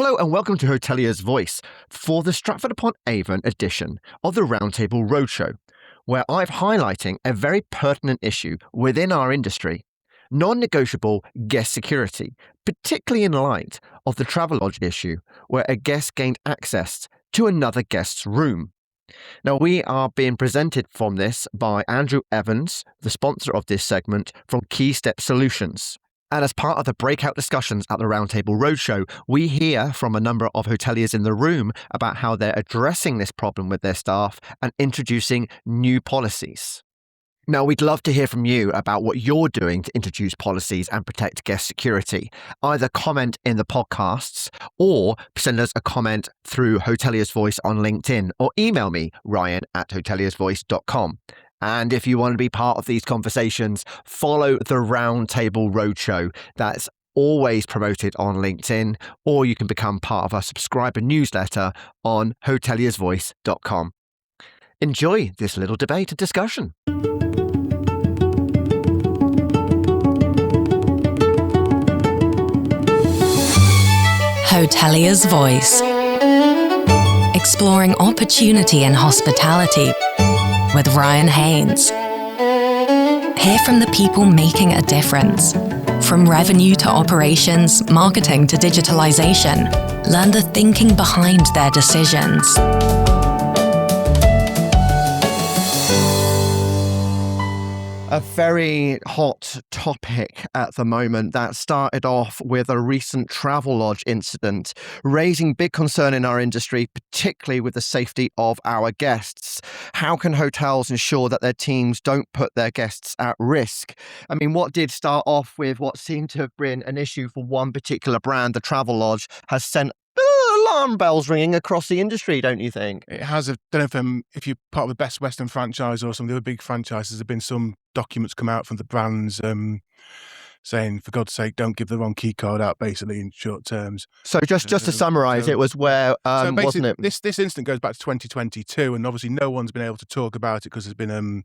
Hello and welcome to Hoteliers' Voice for the Stratford-Upon-Avon edition of the Roundtable Roadshow, where I'm highlighting a very pertinent issue within our industry, non-negotiable guest security, particularly in light of the Travelodge issue, where a guest gained access to another guest's room. Now, we are being presented from this by Andrew Evans, the sponsor of this segment from Keystep Solutions. And as part of the breakout discussions at the Roundtable Roadshow, we hear from a number of hoteliers in the room about how they're addressing this problem with their staff and introducing new policies. Now, we'd love to hear from you about what you're doing to introduce policies and protect guest security. Either comment in the podcasts or send us a comment through Hoteliers' Voice on LinkedIn or email me, ryan@hoteliersvoice.com. And if you want to be part of these conversations, follow the Roundtable Roadshow. That's always promoted on LinkedIn, or you can become part of our subscriber newsletter on hoteliersvoice.com. Enjoy this little debate and discussion. Hoteliers' Voice. Exploring opportunity in hospitality with Ryan Haynes. Hear from the people making a difference. From revenue to operations, marketing to digitalization. Learn the thinking behind their decisions. A very hot topic at the moment that started off with a recent Travelodge incident, raising big concern in our industry, particularly with the safety of our guests. How can hotels ensure that their teams don't put their guests at risk? I mean, what did start off with what seemed to have been an issue for one particular brand, the Travelodge, has sent alarm bells ringing across the industry, don't you think? It has. I don't know if you're part of the Best Western franchise or some of the other big franchises, there have been some documents come out from the brands saying, for God's sake, don't give the wrong key card out, basically, in short terms. So just to summarise, it was where, wasn't it? This incident goes back to 2022, and obviously no one's been able to talk about it because there's been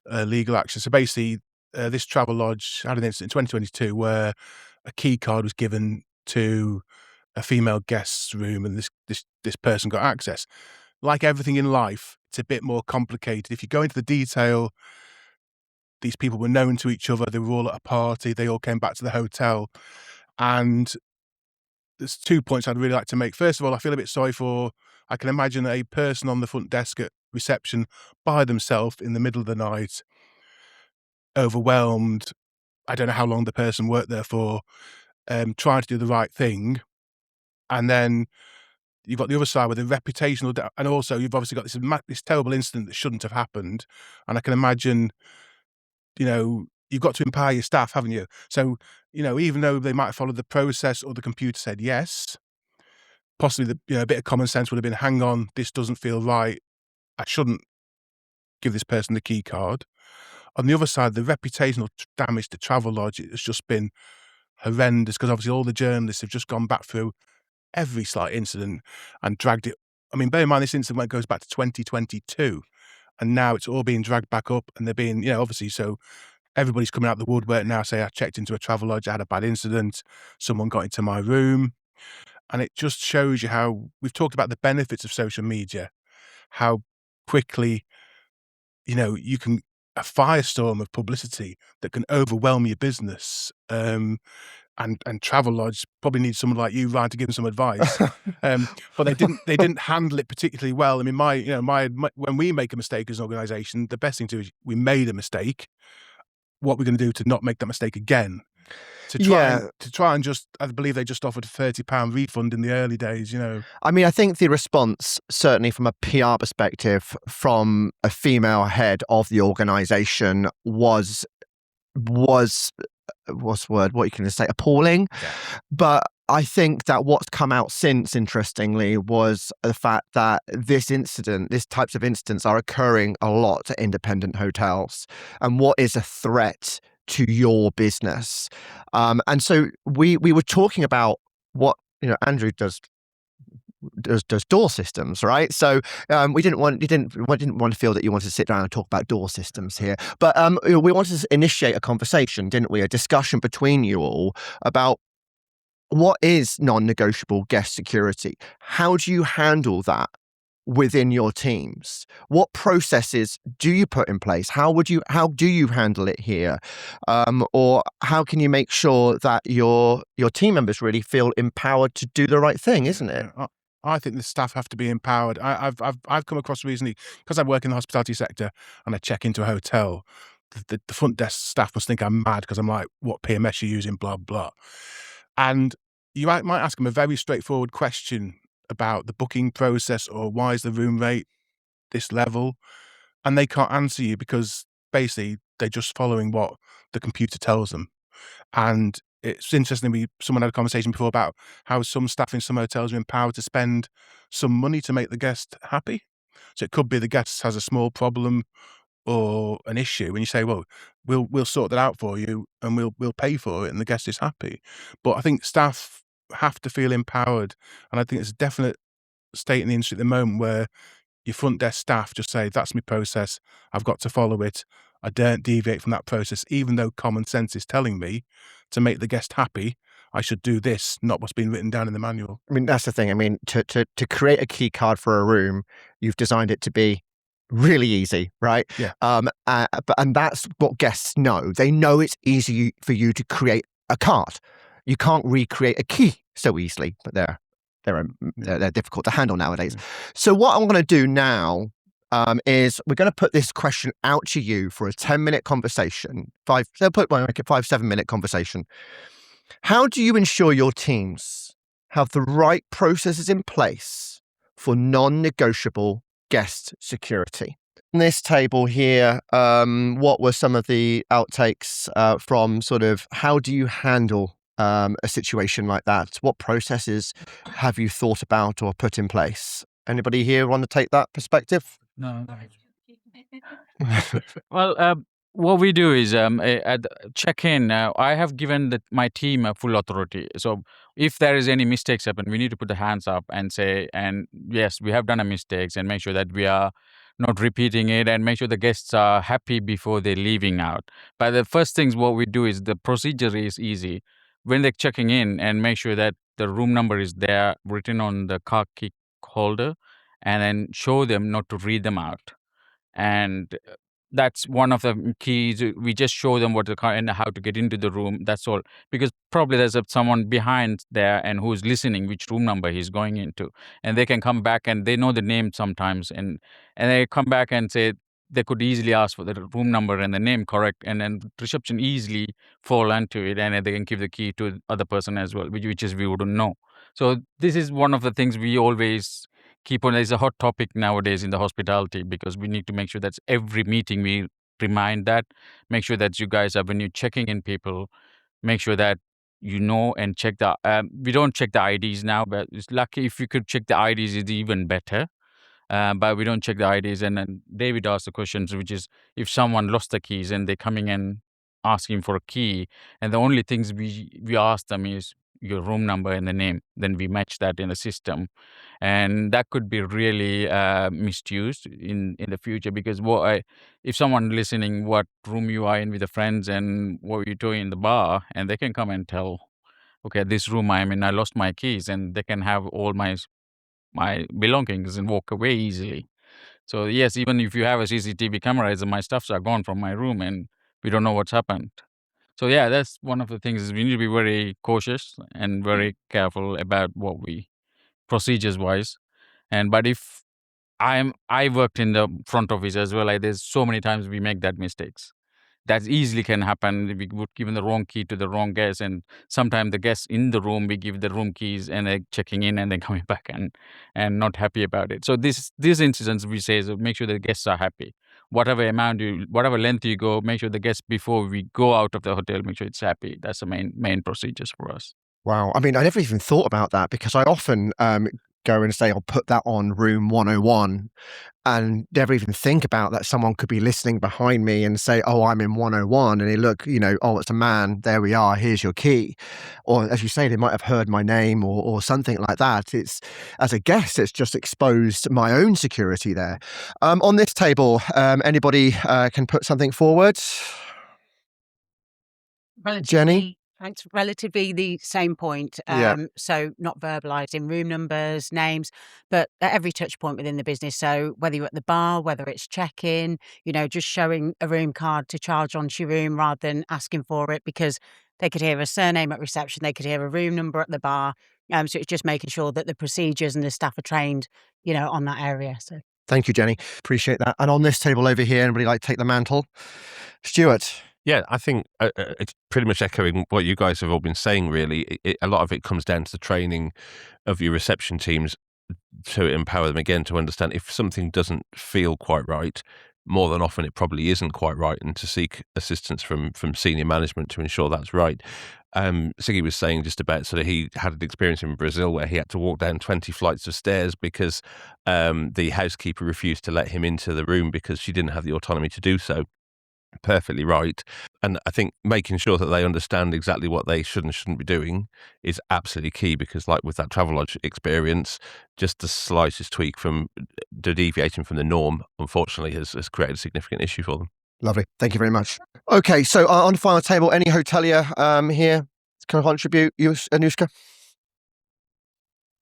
legal action. So basically, this Travelodge had an incident in 2022 where a key card was given to a female guest's room, and this person got access. Like everything in life, it's a bit more complicated. If you go into the detail, these people were known to each other. They were all at a party. They all came back to the hotel. And there's 2 points I'd really like to make. First of all, I feel a bit sorry I can imagine a person on the front desk at reception by themselves in the middle of the night, overwhelmed. I don't know how long the person worked there for, trying to do the right thing. And then you've got the other side with the reputational, and also you've obviously got this terrible incident that shouldn't have happened. And I can imagine, you've got to empower your staff, haven't you? So, even though they might have followed the process or the computer said yes, possibly a bit of common sense would have been, hang on, this doesn't feel right. I shouldn't give this person the key card. On the other side, the reputational damage to Travelodge has just been horrendous, because obviously all the journalists have just gone back through every slight incident and dragged it. I mean, bear in mind, this incident goes back to 2022, and now it's all being dragged back up, and they're being, obviously, so everybody's coming out of the woodwork now, say, I checked into a Travelodge, I had a bad incident, someone got into my room. And it just shows you how we've talked about the benefits of social media, how quickly, you can, a firestorm of publicity that can overwhelm your business. And Travelodge probably needs someone like you, Ryan, to give them some advice. But they didn't handle it particularly well. I mean, when we make a mistake as an organisation, the best thing to do is, we made a mistake. What we're going to do to not make that mistake again? To try and just, I believe they just offered a £30 refund in the early days. I mean, I think the response, certainly from a PR perspective, from a female head of the organisation was what's the word? What you can say? Appalling. Yeah. But I think that what's come out since, interestingly, was the fact that these types of incidents are occurring a lot at independent hotels. And what is a threat to your business? And so we were talking about what Andrew does door systems, right? So we didn't want to feel that you wanted to sit down and talk about door systems here, but we wanted to initiate a conversation, didn't we? A discussion between you all about what is non-negotiable guest security? How do you handle that within your teams? What processes do you put in place? How do you handle it here? Or how can you make sure that your team members really feel empowered to do the right thing, isn't it? I think the staff have to be empowered. I've come across recently, because I work in the hospitality sector and I check into a hotel, the front desk staff must think I'm mad because I'm like, what PMS you using, blah, blah. And you might ask them a very straightforward question about the booking process or why is the room rate this level? And they can't answer you because basically they're just following what the computer tells them. And it's interesting, someone had a conversation before about how some staff in some hotels are empowered to spend some money to make the guest happy. So it could be the guest has a small problem or an issue, and you say, "Well, we'll sort that out for you, and we'll pay for it," and the guest is happy. But I think staff have to feel empowered, and I think it's a definite state in the industry at the moment where your front desk staff just say, "That's my process. I've got to follow it. I daren't deviate from that process, even though common sense is telling me to make the guest happy, I should do this, not what's been written down in the manual." I mean, that's the thing. I mean, to create a key card for a room, you've designed it to be really easy, right? Yeah. And that's what guests know. They know it's easy for you to create a card. You can't recreate a key so easily, but they're difficult to handle nowadays. So what I'm going to do now is we're going to put this question out to you for a 10-minute conversation. Make it 5-7-minute conversation. How do you ensure your teams have the right processes in place for non-negotiable guest security? On this table here, what were some of the outtakes from sort of how do you handle a situation like that? What processes have you thought about or put in place? Anybody here want to take that perspective? No. Well, what we do is at check-in, I have given my team a full authority. So if there is any mistakes happen, we need to put the hands up and say, and yes, we have done a mistakes, and make sure that we are not repeating it, and make sure the guests are happy before they're leaving out. But the first things what we do is the procedure is easy. When they're checking in, and make sure that the room number is there written on the car key holder, and then show them not to read them out. And that's one of the keys. We just show them what the car and how to get into the room. That's all. Because probably there's someone behind there and who's listening which room number he's going into, and they can come back and they know the name sometimes, and they come back and say they could easily ask for the room number and the name correct, and then reception easily fall into it, and they can give the key to the other person as well, which is we wouldn't know. So this is one of the things we always keep on. It's a hot topic nowadays in the hospitality, because we need to make sure that every meeting we remind that, make sure that you guys are, when you're checking in people, make sure that you know and check the, we don't check the IDs now, but it's lucky if you could check the IDs is even better. But we don't check the IDs. And then David asked the questions, which is if someone lost the keys and they're coming and asking for a key, and the only things we ask them is your room number and the name, then we match that in the system. And that could be really misused in the future, because if someone listening what room you are in with the friends and what you're doing in the bar, and they can come and tell, okay, this room I'm in, I lost my keys, and they can have all my belongings and walk away easily. So yes, even if you have a CCTV camera, my stuffs are gone from my room and we don't know what's happened. So yeah, that's one of the things, is we need to be very cautious and very careful about what we procedures wise. But if I worked in the front office as well, there's so many times we make that mistakes. That easily can happen. We would give the wrong key to the wrong guest, and sometimes the guests in the room, we give the room keys and they're checking in and then coming back and not happy about it. So these incidents we say is make sure the guests are happy. Whatever length you go, make sure the guests before we go out of the hotel, make sure it's happy. That's the main procedures for us. Wow. I mean, I never even thought about that, because I often go and say, I'll put that on room 101, and never even think about that someone could be listening behind me and say, oh, I'm in 101. And they look, oh, it's a man. There we are. Here's your key. Or as you say, they might have heard my name or something like that. It's, as a guest, it's just exposed my own security there. On this table, anybody can put something forward? Relatively Jenny? Thanks. Relatively the same point. So not verbalising room numbers, names, but at every touch point within the business. So whether you're at the bar, whether it's check-in, just showing a room card to charge onto your room rather than asking for it, because they could hear a surname at reception, they could hear a room number at the bar. So it's just making sure that the procedures and the staff are trained, on that area. So Thank you, Jenny. Appreciate that. And on this table over here, anybody like to take the mantle? Stuart. Yeah, I think it's pretty much echoing what you guys have all been saying, really. A lot of it comes down to the training of your reception teams to empower them, again, to understand if something doesn't feel quite right. More than often, it probably isn't quite right, and to seek assistance from senior management to ensure that's right. Siggy was saying just about sort of he had an experience in Brazil where he had to walk down 20 flights of stairs because the housekeeper refused to let him into the room because she didn't have the autonomy to do so. Perfectly right. And I think making sure that they understand exactly what they should and shouldn't be doing is absolutely key, because like with that Travelodge experience, just the slightest tweak from deviating from the norm, unfortunately, has created a significant issue for them. Lovely. Thank you very much. Okay, so on the final table, any hotelier here can contribute? You, Anushka?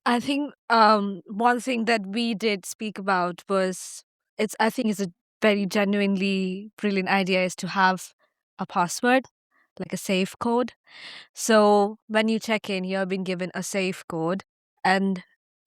I think one thing that we did speak about was I think it's a very genuinely brilliant idea is to have a password, like a safe code. So when you check in, you're being given a safe code, and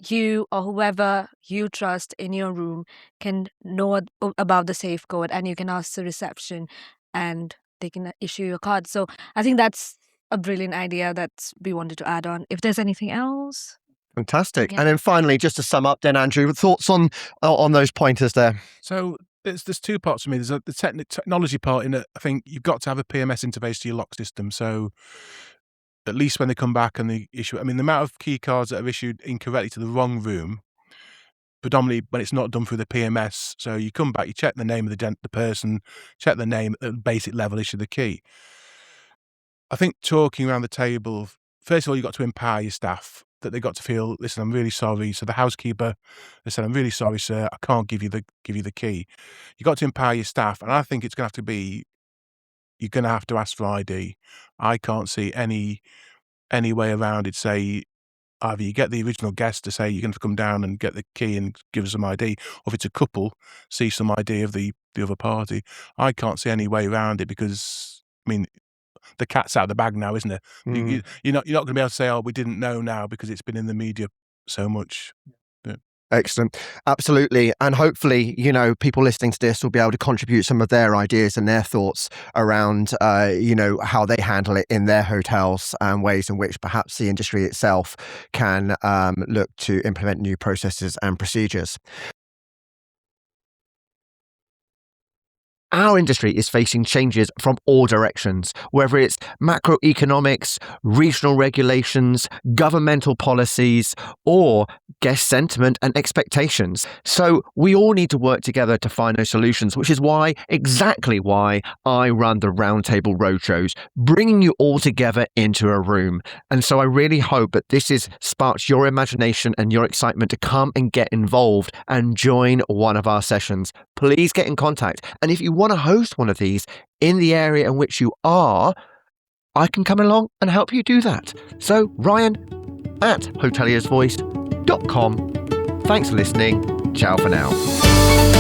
you or whoever you trust in your room can know about the safe code, and you can ask the reception and they can issue your card. So I think that's a brilliant idea that we wanted to add on. If there's anything else. Fantastic. Yeah. And then finally, just to sum up then, Andrew, thoughts on those pointers there? So there's two parts for me. There's the technology part in it. I think you've got to have a PMS interface to your lock system. So at least when they come back and they issue, the amount of key cards that are issued incorrectly to the wrong room, predominantly when it's not done through the PMS. So you come back, you check the name of the person, check the name at the basic level, issue the key. I think talking around the table, first of all, you've got to empower your staff, that they got to feel, listen, I'm really sorry. So the housekeeper, they said, I'm really sorry, sir, I can't give you the key. You got to empower your staff, and I think it's going to have to be, you're going to have to ask for ID. I can't see any way around it. Say either you get the original guest to say you're going to come down and get the key and give us some ID, or if it's a couple, see some ID of the other party. I can't see any way around it, because the cat's out of the bag now, isn't it? You're not going to be able to say, oh, we didn't know now, because it's been in the media so much. Yeah. Excellent. Absolutely. And hopefully, people listening to this will be able to contribute some of their ideas and their thoughts around, how they handle it in their hotels, and ways in which perhaps the industry itself can look to implement new processes and procedures. Our industry is facing changes from all directions, whether it's macroeconomics, regional regulations, governmental policies, or guest sentiment and expectations. So we all need to work together to find those solutions, which is exactly why I run the Roundtable Roadshows, bringing you all together into a room. And so I really hope that this has sparked your imagination and your excitement to come and get involved and join one of our sessions. Please get in contact. And if you want to host one of these in the area in which you are, I can come along and help you do that. So Ryan at hoteliersvoice.com. Thanks for listening. Ciao for now.